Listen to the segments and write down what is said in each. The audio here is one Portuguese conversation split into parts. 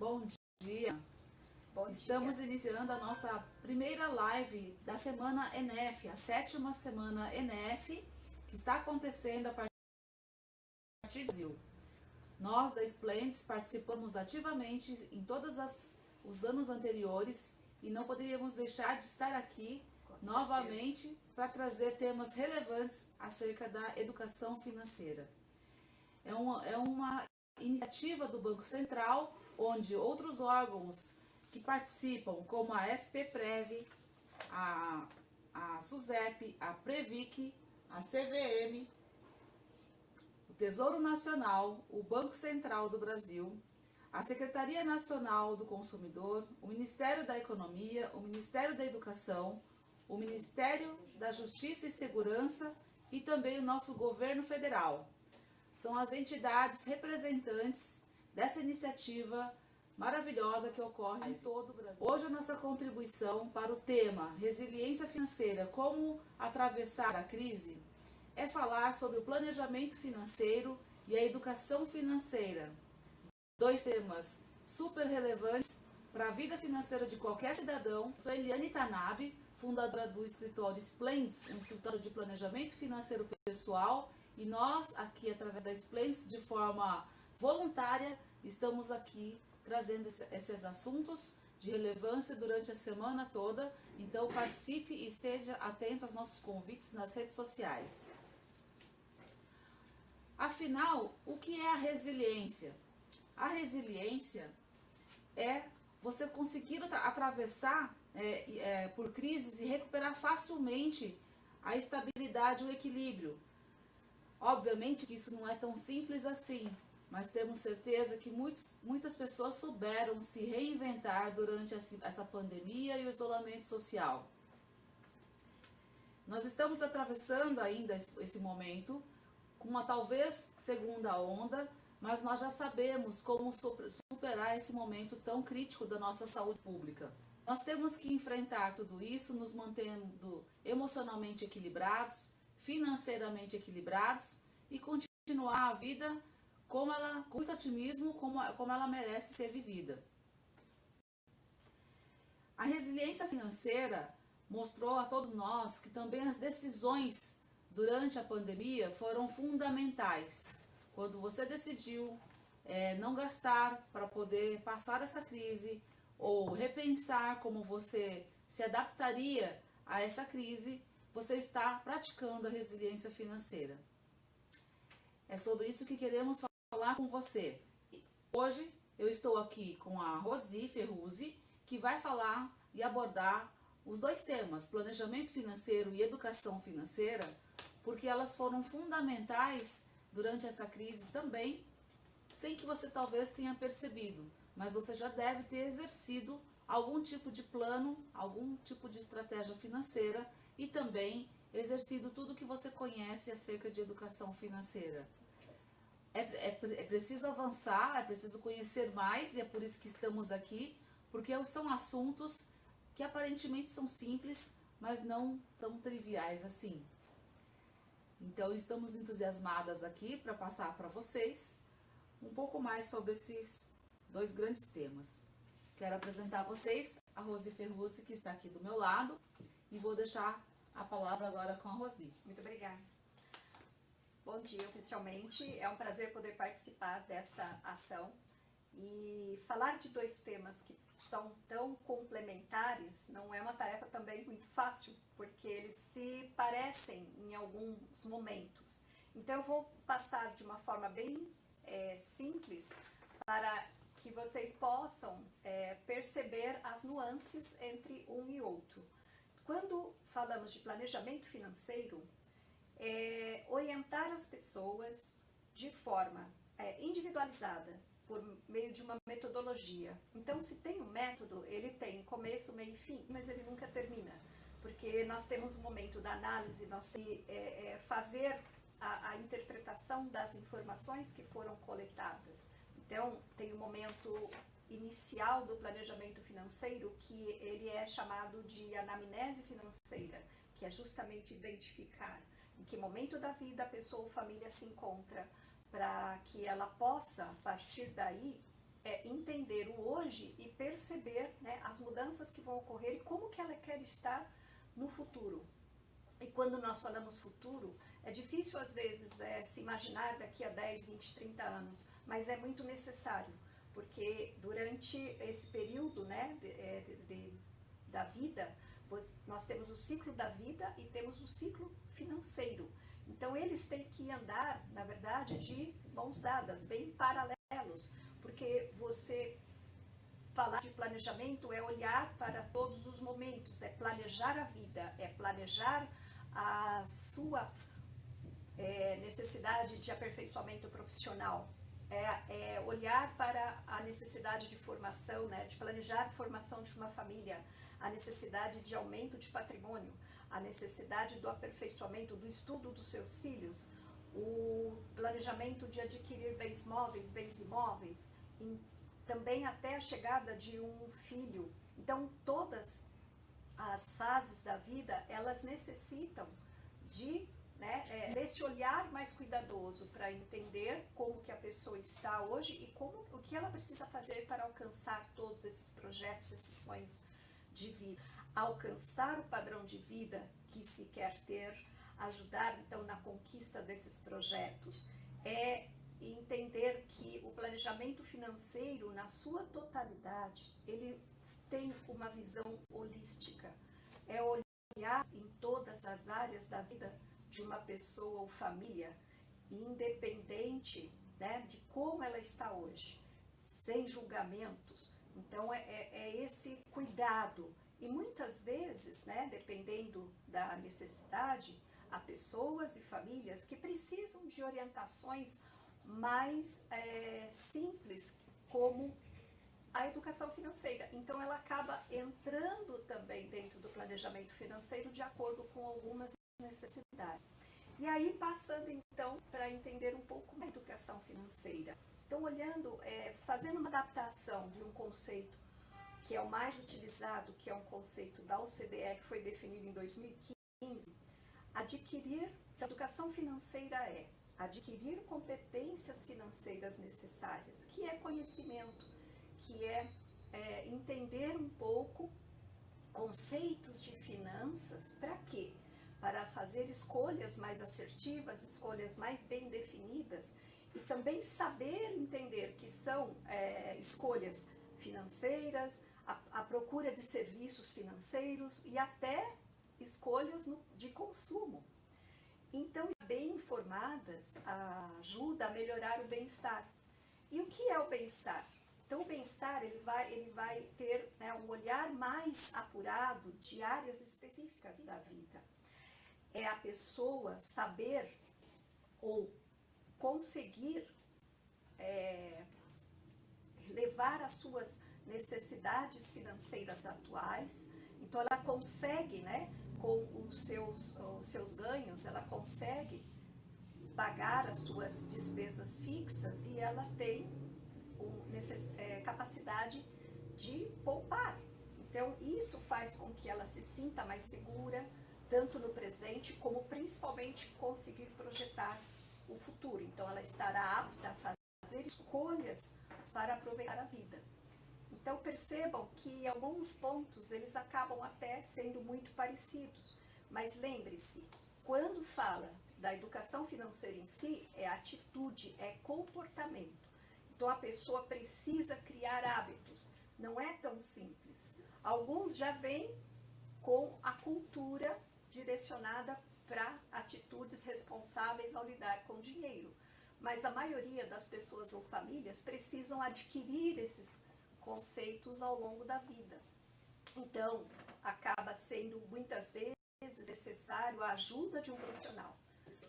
Bom dia! Estamos iniciando a nossa primeira live da semana ENEF, a 7ª semana ENEF, que está acontecendo a partir do Brasil. Nós da Splendis participamos ativamente em todos os anos anteriores e não poderíamos deixar de estar aqui novamente para trazer temas relevantes acerca da educação financeira. É uma iniciativa do Banco Central, onde outros órgãos que participam, como a SPPrev, a SUSEP, a Previc, a CVM, o Tesouro Nacional, o Banco Central do Brasil, a Secretaria Nacional do Consumidor, o Ministério da Economia, o Ministério da Educação, o Ministério da Justiça e Segurança e também o nosso governo federal. São as entidades representantes dessa iniciativa maravilhosa que ocorre em todo o Brasil. Hoje a nossa contribuição para o tema Resiliência Financeira, como atravessar a crise, é falar sobre o planejamento financeiro e a educação financeira. Dois temas super relevantes para a vida financeira de qualquer cidadão. Sou Eliane Tanabe, fundadora do escritório Splendis, um escritório de planejamento financeiro pessoal, e nós aqui, através da Splendis, de forma voluntária, estamos aqui trazendo esses assuntos de relevância durante a semana toda. Então participe e esteja atento aos nossos convites nas redes sociais. Afinal, o que é a resiliência? A resiliência é você conseguir atravessar por crises e recuperar facilmente a estabilidade e o equilíbrio. Obviamente que isso não é tão simples assim, mas temos certeza que muitas pessoas souberam se reinventar durante essa pandemia e o isolamento social. Nós estamos atravessando ainda esse momento com uma talvez segunda onda, mas nós já sabemos como superar esse momento tão crítico da nossa saúde pública. Nós temos que enfrentar tudo isso nos mantendo emocionalmente equilibrados, financeiramente equilibrados e continuar a vida com muito otimismo, como ela merece ser vivida. A resiliência financeira mostrou a todos nós que também as decisões durante a pandemia foram fundamentais. Quando você decidiu não gastar para poder passar essa crise, ou repensar como você se adaptaria a essa crise, você está praticando a resiliência financeira. É sobre isso que queremos falar com você. Hoje eu estou aqui com a Rosi Ferruzzi, que vai falar e abordar os dois temas, planejamento financeiro e educação financeira, porque elas foram fundamentais durante essa crise também, sem que você talvez tenha percebido, mas você já deve ter exercido algum tipo de plano, algum tipo de estratégia financeira e também exercido tudo que você conhece acerca de educação financeira. É preciso avançar, é preciso conhecer mais, e é por isso que estamos aqui, porque são assuntos que aparentemente são simples, mas não tão triviais assim. Então estamos entusiasmadas aqui para passar para vocês um pouco mais sobre esses dois grandes temas. Quero apresentar a vocês a Rosi Ferruzzi, que está aqui do meu lado, e vou deixar a palavra agora com a Rosi. Muito obrigada. Bom dia, oficialmente. É um prazer poder participar desta ação e falar de dois temas que são tão complementares. Não é uma tarefa também muito fácil, porque eles se parecem em alguns momentos. Então eu vou passar de uma forma bem simples para que vocês possam perceber as nuances entre um e outro. Quando falamos de planejamento financeiro, orientar as pessoas de forma individualizada, por meio de uma metodologia. Então, se tem um método, ele tem começo, meio e fim, mas ele nunca termina, porque nós temos um momento da análise, nós temos que fazer a interpretação das informações que foram coletadas. Então, tem o momento inicial do planejamento financeiro, que ele é chamado de anamnese financeira, que é justamente identificar em que momento da vida a pessoa ou família se encontra, para que ela possa, a partir daí, entender o hoje e perceber, né, as mudanças que vão ocorrer e como que ela quer estar no futuro. E quando nós falamos futuro, é difícil às vezes se imaginar daqui a 10, 20, 30 anos, mas é muito necessário, porque durante esse período, né, da vida, nós temos o ciclo da vida e temos o ciclo financeiro. Então eles têm que andar, na verdade, de mãos dadas, bem paralelos, porque você falar de planejamento é olhar para todos os momentos, é planejar a vida, é planejar a sua necessidade de aperfeiçoamento profissional, é olhar para a necessidade de formação, né, de planejar a formação de uma família, a necessidade de aumento de patrimônio, a necessidade do aperfeiçoamento do estudo dos seus filhos, o planejamento de adquirir bens móveis, bens imóveis, também até a chegada de um filho. Então, todas as fases da vida, elas necessitam desse olhar mais cuidadoso para entender como que a pessoa está hoje e o que ela precisa fazer para alcançar todos esses projetos, esses sonhos de vida. Alcançar o padrão de vida que se quer ter, ajudar então na conquista desses projetos, entender que o planejamento financeiro, na sua totalidade, ele tem uma visão holística, é olhar em todas as áreas da vida de uma pessoa ou família, independente, né, de como ela está hoje, sem julgamentos. Então é esse cuidado. E muitas vezes, né, dependendo da necessidade, há pessoas e famílias que precisam de orientações mais simples, como a educação financeira. Então ela acaba entrando também dentro do planejamento financeiro de acordo com algumas necessidades. E aí passando então para entender um pouco mais a educação financeira. Então olhando, fazendo uma adaptação de um conceito que é o mais utilizado, que é um conceito da OCDE, que foi definido em 2015, a educação financeira é adquirir competências financeiras necessárias, que é conhecimento, que é entender um pouco conceitos de finanças. Para quê? Para fazer escolhas mais assertivas, escolhas mais bem definidas, e também saber entender que são escolhas financeiras, a procura de serviços financeiros e até escolhas de consumo. Então, bem informadas ajuda a melhorar o bem-estar. E o que é o bem-estar? Então, o bem-estar ele vai ter, né, um olhar mais apurado de áreas específicas da vida. É a pessoa saber ou conseguir levar as suas necessidades financeiras atuais. Então ela consegue, né, com os seus ganhos, ela consegue pagar as suas despesas fixas e ela tem capacidade de poupar. Então isso faz com que ela se sinta mais segura, tanto no presente como principalmente conseguir projetar o futuro. Então ela estará apta a fazer escolhas para aproveitar a vida. Então percebam que alguns pontos eles acabam até sendo muito parecidos, mas lembre-se, quando fala da educação financeira em si, é atitude, é comportamento. Então a pessoa precisa criar hábitos, não é tão simples. Alguns já vêm com a cultura direcionada para atitudes responsáveis ao lidar com o dinheiro, mas a maioria das pessoas ou famílias precisam adquirir esses conceitos ao longo da vida. Então, acaba sendo muitas vezes necessário a ajuda de um profissional.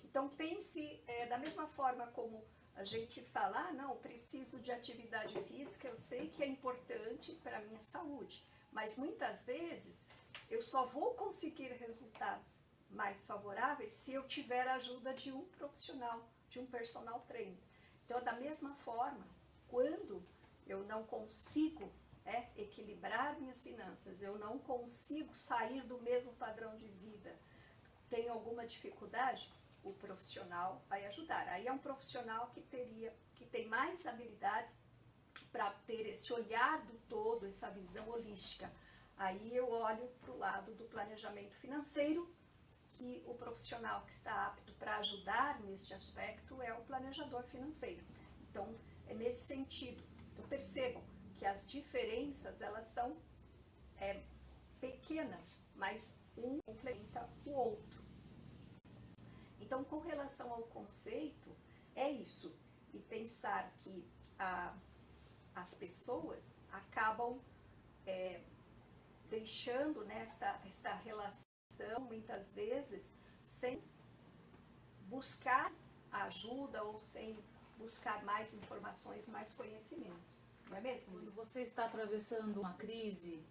Então, pense da mesma forma como a gente fala, não, preciso de atividade física, eu sei que é importante para a minha saúde, mas muitas vezes eu só vou conseguir resultados mais favoráveis se eu tiver a ajuda de um profissional, de um personal trainer. Então, da mesma forma, quando eu não consigo equilibrar minhas finanças, eu não consigo sair do mesmo padrão de vida, tenho alguma dificuldade, o profissional vai ajudar. Aí é um profissional que tem mais habilidades para ter esse olhar do todo, essa visão holística, aí eu olho para o lado do planejamento financeiro, que o profissional que está apto para ajudar neste aspecto é o planejador financeiro. Então, é nesse sentido. Então, percebam que as diferenças, elas são pequenas, mas um complementa o outro. Então, com relação ao conceito, é isso. E pensar que as pessoas acabam deixando, né, esta relação, muitas vezes, sem buscar ajuda ou sem buscar mais informações, mais conhecimento. Não é mesmo? Quando você está atravessando uma crise,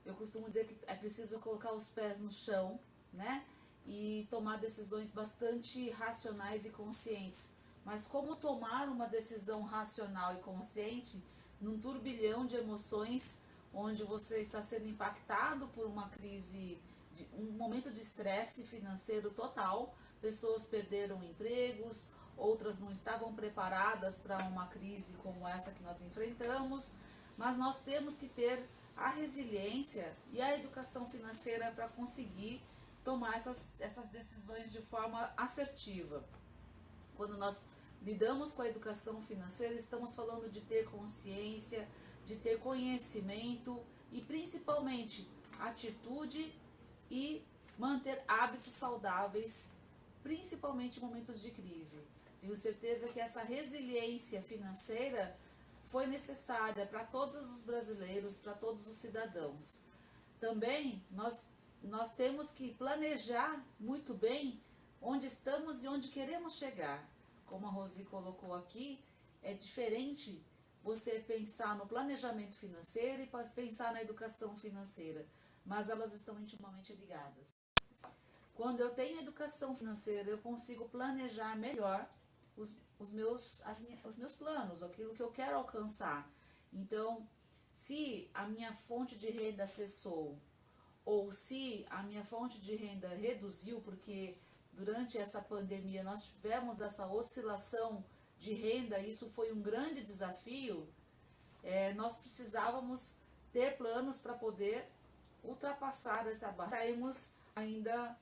eu costumo dizer que é preciso colocar os pés no chão, né? E tomar decisões bastante racionais e conscientes. Mas como tomar uma decisão racional e consciente num turbilhão de emoções, onde você está sendo impactado por uma crise, um momento de estresse financeiro total, pessoas perderam empregos, outras não estavam preparadas para uma crise como essa que nós enfrentamos, mas nós temos que ter a resiliência e a educação financeira para conseguir tomar essas decisões de forma assertiva. Quando nós lidamos com a educação financeira, estamos falando de ter consciência, de ter conhecimento e principalmente atitude e manter hábitos saudáveis, principalmente em momentos de crise. Tenho certeza que essa resiliência financeira foi necessária para todos os brasileiros, para todos os cidadãos. Também nós temos que planejar muito bem onde estamos e onde queremos chegar. Como a Rosi colocou aqui, é diferente você pensar no planejamento financeiro e pensar na educação financeira, mas elas estão intimamente ligadas. Quando eu tenho educação financeira, eu consigo planejar melhor os meus planos, aquilo que eu quero alcançar. Então, se a minha fonte de renda cessou, ou se a minha fonte de renda reduziu, porque durante essa pandemia nós tivemos essa oscilação de renda, isso foi um grande desafio, nós precisávamos ter planos para poder ultrapassar essa barreira. Saímos ainda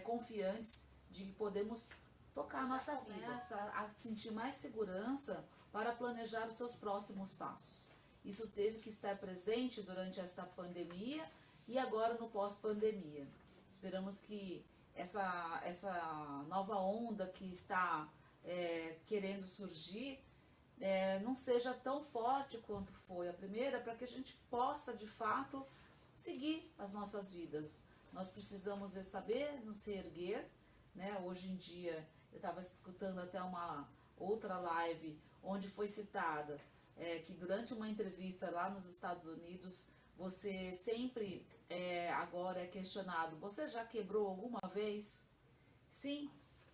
confiantes de que podemos tocar a nossa vida, a sentir mais segurança para planejar os seus próximos passos. Isso teve que estar presente durante esta pandemia e agora no pós-pandemia. Esperamos que essa nova onda que está querendo surgir não seja tão forte quanto foi a primeira, para que a gente possa de fato seguir as nossas vidas. Nós precisamos saber nos reerguer, né? Hoje em dia eu estava escutando até uma outra live onde foi citada que durante uma entrevista lá nos Estados Unidos, você sempre agora é questionado: você já quebrou alguma vez? Sim,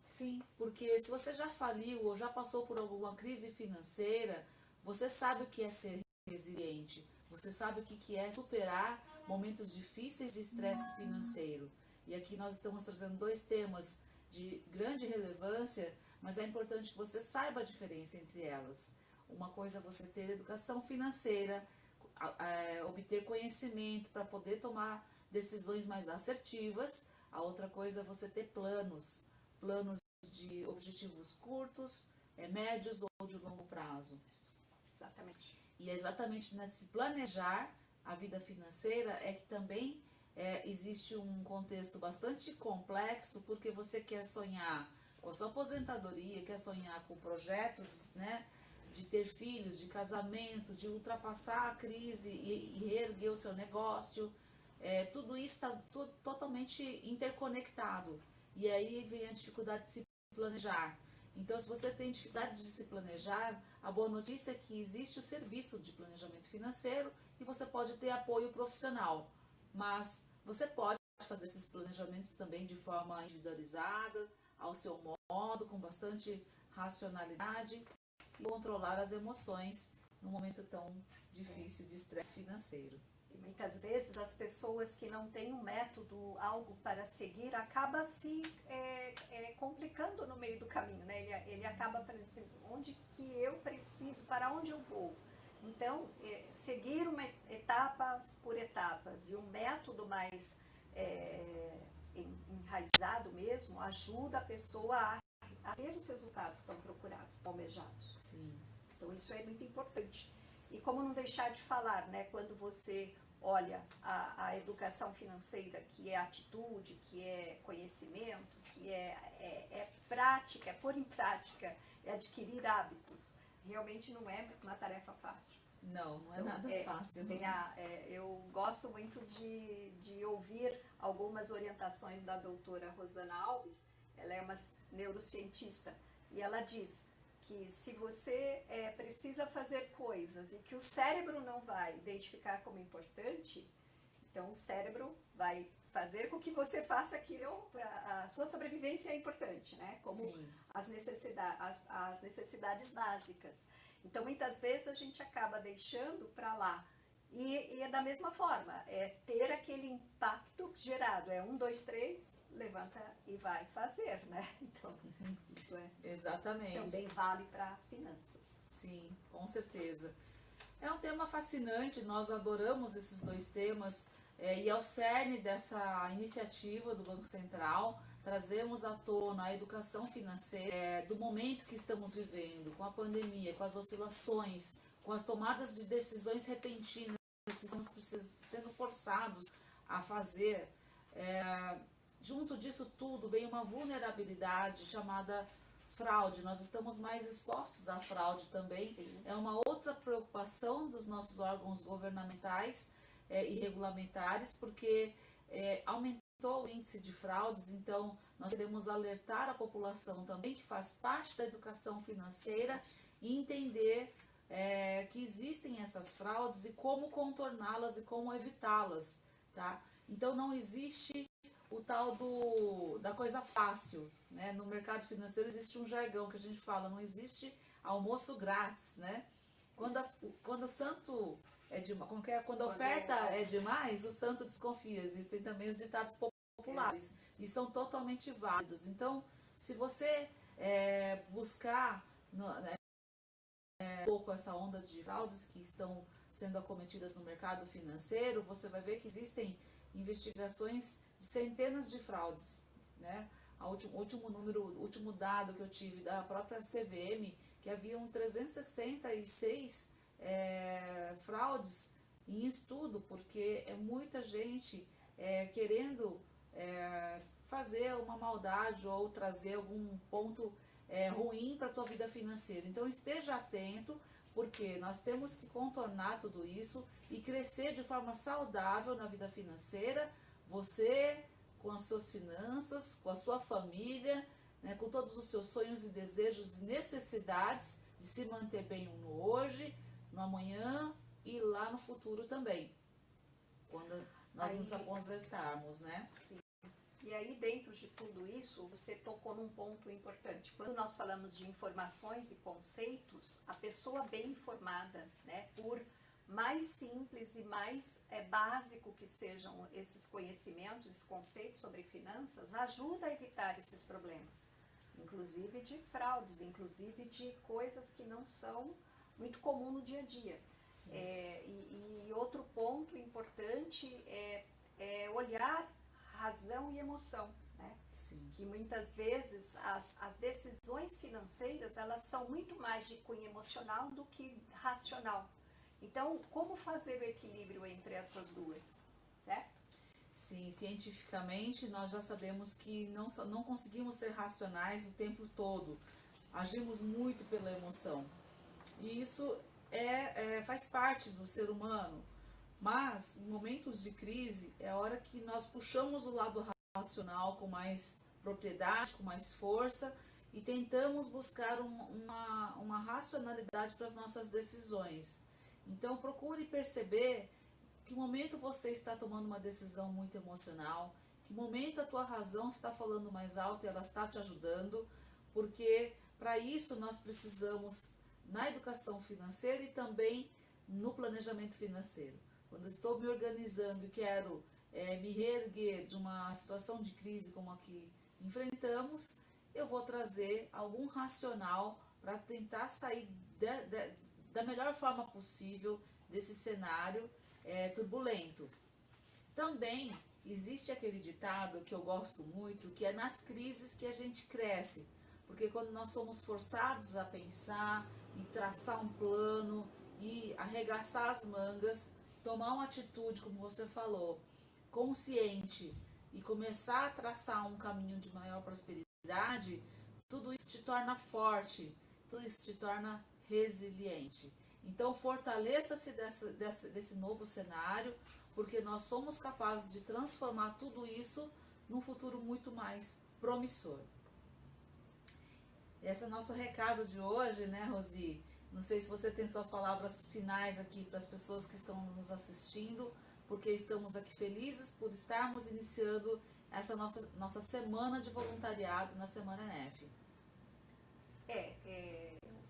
sim, porque se você já faliu ou já passou por alguma crise financeira, você sabe o que é ser resiliente, você sabe o que é superar momentos difíceis de estresse financeiro. E aqui nós estamos trazendo dois temas de grande relevância, mas é importante que você saiba a diferença entre elas. Uma coisa é você ter educação financeira, obter conhecimento para poder tomar decisões mais assertivas. A outra coisa é você ter planos de objetivos curtos, médios ou de longo prazo. Exatamente. E é exatamente nesse planejar a vida financeira é que também existe um contexto bastante complexo, porque você quer sonhar com a sua aposentadoria, quer sonhar com projetos, né, de ter filhos, de casamento, de ultrapassar a crise e reerguer o seu negócio. Tudo isso está totalmente interconectado. E aí vem a dificuldade de se planejar. Então, se você tem dificuldade de se planejar, a boa notícia é que existe o serviço de planejamento financeiro e você pode ter apoio profissional. Mas você pode fazer esses planejamentos também de forma individualizada, ao seu modo, com bastante racionalidade e controlar as emoções num momento tão difícil de estresse financeiro. E muitas vezes as pessoas que não têm um método, algo para seguir, acaba se complicando no meio do caminho, né? Ele acaba pensando, onde que eu preciso, para onde eu vou? Então, seguir etapas por etapas e um método mais enraizado mesmo ajuda a pessoa a ter os resultados tão procurados, tão almejados. Sim. Então, isso é muito importante. E como não deixar de falar, né, quando você olha a educação financeira, que é atitude, que é conhecimento, que é prática, é pôr em prática, é adquirir hábitos, realmente não é uma tarefa fácil. Não, não é nada fácil. Eu gosto muito de ouvir algumas orientações da doutora Rosana Alves. Ela é uma neurocientista e ela diz que se você precisa fazer coisas e que o cérebro não vai identificar como importante, então o cérebro vai fazer com que você faça aquilo, a sua sobrevivência é importante, né? Como as necessidades básicas. Então, muitas vezes a gente acaba deixando para lá. E é da mesma forma, ter aquele impacto gerado. 1, 2, 3, levanta e vai fazer, né? Então, isso exatamente. Também vale para finanças. Sim, com certeza. É um tema fascinante, nós adoramos esses dois temas. E ao cerne dessa iniciativa do Banco Central, trazemos à tona a educação financeira do momento que estamos vivendo, com a pandemia, com as oscilações, com as tomadas de decisões repentinas que estamos sendo forçados a fazer. Junto disso tudo vem uma vulnerabilidade chamada fraude. Nós estamos mais expostos à fraude também. Sim. É uma outra preocupação dos nossos órgãos governamentais e regulamentares, porque aumentou o índice de fraudes. Então nós queremos alertar a população também, que faz parte da educação financeira, e entender que existem essas fraudes e como contorná-las e como evitá-las, tá? Então não existe o tal da coisa fácil, né? No mercado financeiro existe um jargão que a gente fala, não existe almoço grátis, né? Quando o santo quando a oferta é demais, o santo desconfia. Existem também os ditados populares e são totalmente válidos. Então, se você buscar um pouco essa onda de fraudes que estão sendo acometidas no mercado financeiro, você vai ver que existem investigações de centenas de fraudes, né? O último dado que eu tive da própria CVM, que haviam 366 fraudes em estudo, porque é muita gente querendo fazer uma maldade ou trazer algum ponto ruim para a tua vida financeira. Então esteja atento, porque nós temos que contornar tudo isso e crescer de forma saudável na vida financeira, você com as suas finanças, com a sua família, né, com todos os seus sonhos e desejos e necessidades de se manter bem no hoje, no amanhã e lá no futuro também, quando nós nos aposentarmos, né? Sim. E aí, dentro de tudo isso, você tocou num ponto importante. Quando nós falamos de informações e conceitos, a pessoa bem informada, né, por mais simples e mais básico que sejam esses conhecimentos, esses conceitos sobre finanças, ajuda a evitar esses problemas, inclusive de fraudes, inclusive de coisas que não são muito comum no dia a dia. E outro ponto importante é olhar razão e emoção, né? Sim. Que muitas vezes as decisões financeiras, elas são muito mais de cunho emocional do que racional. Então, como fazer o equilíbrio entre essas duas, certo? Sim, cientificamente nós já sabemos que não conseguimos ser racionais o tempo todo, agimos muito pela emoção, e isso faz parte do ser humano, mas em momentos de crise é a hora que nós puxamos o lado racional com mais propriedade, com mais força, e tentamos buscar uma racionalidade para as nossas decisões. Então procure perceber que momento você está tomando uma decisão muito emocional, que momento a tua razão está falando mais alto e ela está te ajudando, porque para isso nós precisamos na educação financeira e também no planejamento financeiro. Quando estou me organizando e quero me reerguer de uma situação de crise como a que enfrentamos, eu vou trazer algum racional para tentar sair da melhor forma possível desse cenário turbulento. Também existe aquele ditado que eu gosto muito, que é nas crises que a gente cresce, porque quando nós somos forçados a pensar e traçar um plano e arregaçar as mangas, tomar uma atitude, como você falou, consciente e começar a traçar um caminho de maior prosperidade, tudo isso te torna forte, tudo isso te torna resiliente. Então fortaleça-se desse novo cenário, porque nós somos capazes de transformar tudo isso num futuro muito mais promissor. Esse é o nosso recado de hoje, né, Rosi? Não sei se você tem suas palavras finais aqui para as pessoas que estão nos assistindo, porque estamos aqui felizes por estarmos iniciando essa nossa semana de voluntariado na Semana ENEF.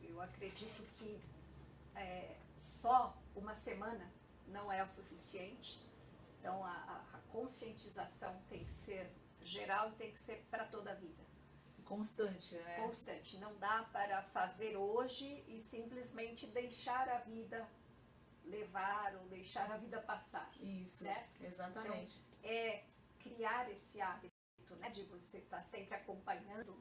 Eu acredito que só uma semana não é o suficiente, então a conscientização tem que ser geral, tem que ser para toda a vida. Constante, né? Constante, não dá para fazer hoje e simplesmente deixar a vida levar ou deixar a vida passar. Isso, certo? Exatamente. Então, criar esse hábito, né, de você estar sempre acompanhando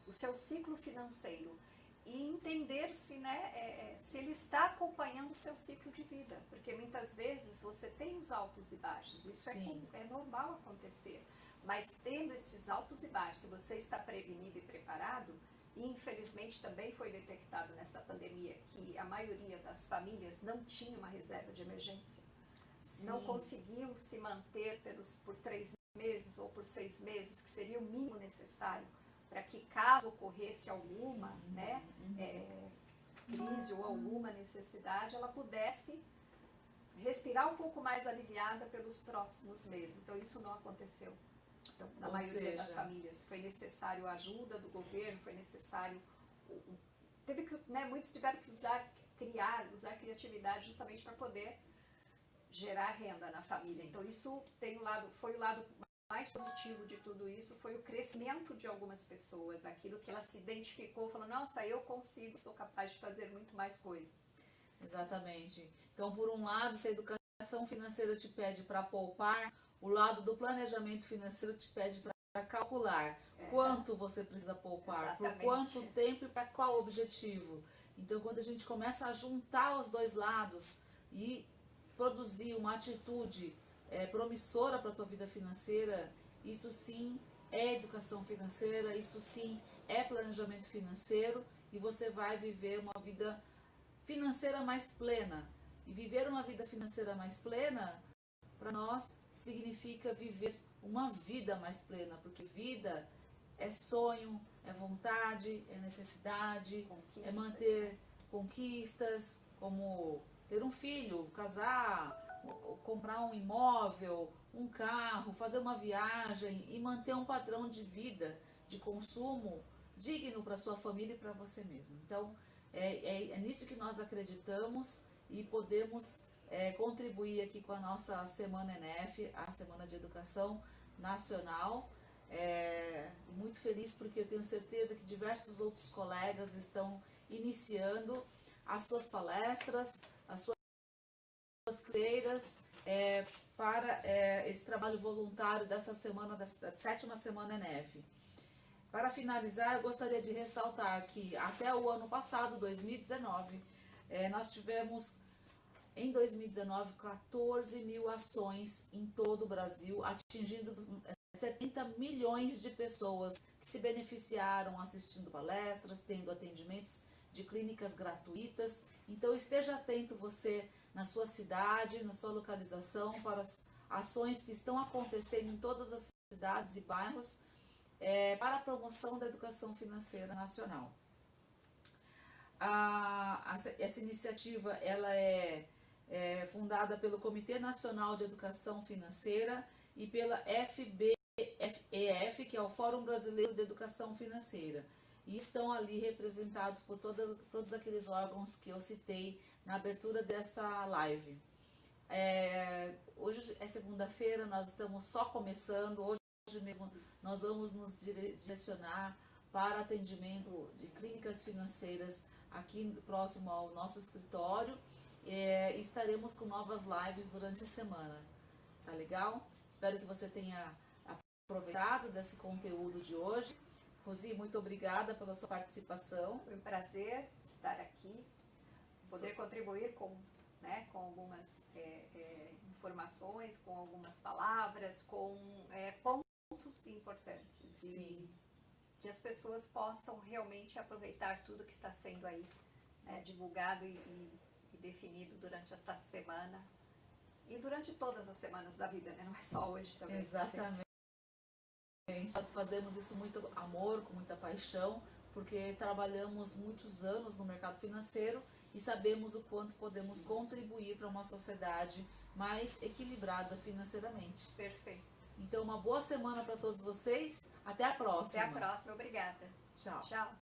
o seu ciclo financeiro e entender se, né, se ele está acompanhando o seu ciclo de vida, porque muitas vezes você tem os altos e baixos, isso é normal acontecer, mas tendo esses altos e baixos, se você está prevenido e preparado, e infelizmente também foi detectado nessa pandemia que a maioria das famílias não tinha uma reserva de emergência, não conseguiu se manter por 3 meses ou por 6 meses, que seria o mínimo necessário para que caso ocorresse alguma crise ou alguma necessidade, ela pudesse respirar um pouco mais aliviada pelos próximos meses. Então isso não aconteceu. Então, na maioria das famílias foi necessário a ajuda do governo, foi necessário, muitos tiveram que usar criatividade justamente para poder gerar renda na família. Então isso foi o lado mais positivo de tudo isso, foi o crescimento de algumas pessoas, aquilo que ela se identificou, falando, nossa, eu consigo, sou capaz de fazer muito mais coisas. Exatamente. Então, por um lado, se a educação financeira te pede para poupar, o lado do planejamento financeiro te pede para calcular quanto você precisa poupar, Exatamente. por quanto tempo e para qual objetivo. Então, quando a gente começa a juntar os dois lados e produzir uma atitude promissora para a tua vida financeira, isso sim é educação financeira, isso sim é planejamento financeiro, e você vai viver uma vida financeira mais plena. E viver uma vida financeira mais plena, para nós, significa viver uma vida mais plena, porque vida é sonho, é vontade, é necessidade, é manter conquistas, como ter um filho, casar, comprar um imóvel, um carro, fazer uma viagem e manter um padrão de vida, de consumo digno para sua família e para você mesmo. Então, é nisso que nós acreditamos e podemos contribuir aqui com a nossa Semana ENEF, a Semana de Educação Nacional. Muito feliz porque eu tenho certeza que diversos outros colegas estão iniciando as suas palestras, as suas carteiras para esse trabalho voluntário dessa semana, da 7ª Semana ENEF. Para finalizar, eu gostaria de ressaltar que até o ano passado, 2019, nós tivemos em 2019 14 mil ações em todo o Brasil, atingindo 70 milhões de pessoas que se beneficiaram assistindo palestras, tendo atendimentos de clínicas gratuitas. Então esteja atento você na sua cidade, na sua localização, para as ações que estão acontecendo em todas as cidades e bairros para a promoção da educação financeira nacional. Essa iniciativa ela é fundada pelo Comitê Nacional de Educação Financeira e pela FBEF, que é o Fórum Brasileiro de Educação Financeira. E estão ali representados por todos aqueles órgãos que eu citei na abertura dessa live. Hoje é segunda-feira, nós estamos só começando. Hoje mesmo nós vamos nos direcionar para atendimento de clínicas financeiras aqui próximo ao nosso escritório. Estaremos com novas lives durante a semana, tá legal? Espero que você tenha aproveitado desse conteúdo de hoje. Rosi, muito obrigada pela sua participação. Foi um prazer estar aqui, poder contribuir com algumas informações, com algumas palavras, com pontos importantes. Sim. E que as pessoas possam realmente aproveitar tudo que está sendo aí divulgado e definido durante esta semana e durante todas as semanas da vida, né? Não é só hoje também. Exatamente. Fazemos isso com muito amor, com muita paixão, porque trabalhamos muitos anos no mercado financeiro e sabemos o quanto podemos contribuir para uma sociedade mais equilibrada financeiramente. Perfeito. Então, uma boa semana para todos vocês. Até a próxima. Até a próxima. Obrigada. Tchau. Tchau.